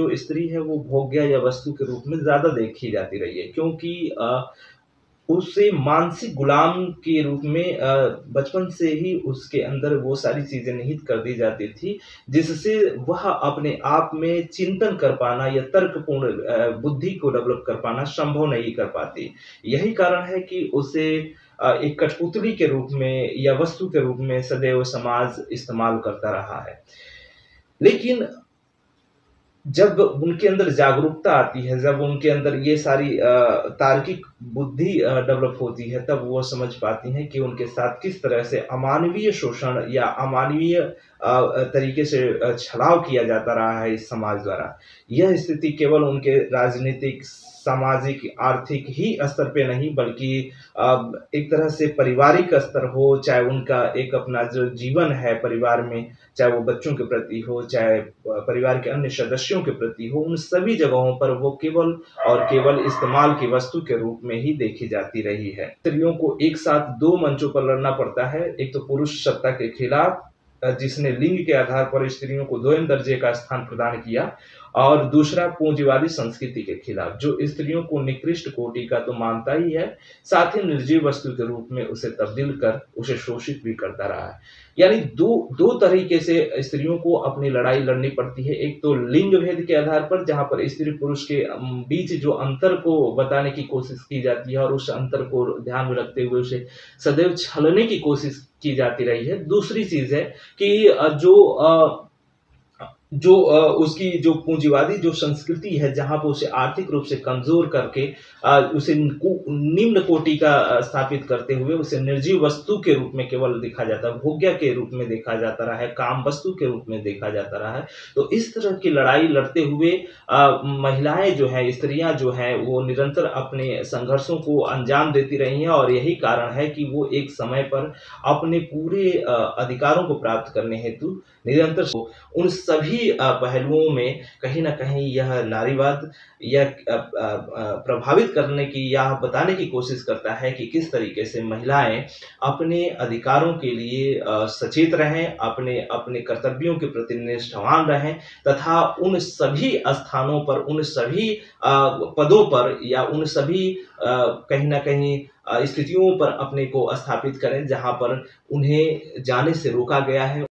जो स्त्री है वो भोग्य या वस्तु के रूप में ज़्यादा देखी जाती रही है, क्योंकि उसे मानसिक गुलाम के रूप में बचपन से ही उसके अंदर वो सारी चीज़ें निहित कर दी जाती थी, जिससे वह अपने आप में चिंतन कर पाना या तर्कपूर्ण बुद्धि को डेवलप कर पाना संभव नहीं कर पाती। यही कारण है कि उसे एक कठपुतली के रूप में या वस्तु के रूप में सदैव समाज इस्तेमाल करता रहा है। लेकिन जब उनके अंदर जागरूकता आती है, जब उनके अंदर ये सारी तार्किक बुद्धि डेवलप होती है, तब वो समझ पाती हैं कि उनके साथ किस तरह से अमानवीय शोषण या अमानवीय तरीके से छलाव किया जाता रहा है इस समाज द्वारा। यह स्थिति केवल उनके राजनीतिक, सामाजिक, आर्थिक ही स्तर पे नहीं, बल्कि एक तरह से पारिवारिक स्तर हो, चाहे उनका एक अपना जो जीवन है परिवार में, चाहे वो बच्चों के प्रति हो, चाहे परिवार के अन्य सदस्यों के प्रति हो, उन सभी जगहों पर वो केवल और केवल इस्तेमाल की वस्तु के रूप में ही देखी जाती रही है। स्त्रियों को एक साथ 2 मंचों पर लड़ना पड़ता है। एक तो पुरुष सत्ता के खिलाफ, जिसने लिंग के आधार पर स्त्रियों को 2वें दर्जे का स्थान प्रदान किया, और दूसरा पूंजीवादी संस्कृति के खिलाफ, जो स्त्रियों को निकृष्ट कोटि का तो मानता ही है, साथ ही निर्जीव वस्तु के रूप में उसे तब्दील कर उसे शोषित भी करता रहा है। यानी दो तरीके से स्त्रियों को अपनी लड़ाई लड़नी पड़ती है। एक तो लिंग भेद के आधार पर, जहाँ पर स्त्री पुरुष के बीच जो अंतर को बताने की कोशिश की जाती है और उस अंतर को ध्यान में रखते हुए उसे सदैव छलने की कोशिश की जाती रही है। दूसरी चीज़ है कि उसकी जो पूंजीवादी जो संस्कृति है, जहाँ पर उसे आर्थिक रूप से कमज़ोर करके उसे निम्न कोटि का स्थापित करते हुए उसे निर्जीव वस्तु के रूप में केवल देखा जाता है, भोग्य के रूप में देखा जाता रहा है, काम वस्तु के रूप में देखा जाता रहा है। तो इस तरह की लड़ाई लड़ते हुए महिलाएं जो हैं, स्त्रियां जो हैं, वो निरंतर अपने संघर्षों को अंजाम देती रही हैं, और यही कारण है कि वो एक समय पर अपने पूरे अधिकारों को प्राप्त करने हेतु निरंतर उन सभी पहलुओं में कहीं न कहीं यह नारीवाद यह प्रभावित करने की या बताने की कोशिश करता है कि किस तरीके से महिलाएं अपने अधिकारों के लिए सचेत रहें, अपने कर्तव्यों के प्रति निष्ठावान रहें, तथा उन सभी स्थानों पर, उन सभी पदों पर या उन सभी कहीं न कहीं स्थितियों पर अपने को स्थापित करें, जहाँ पर उन्हें जाने से रोका गया है।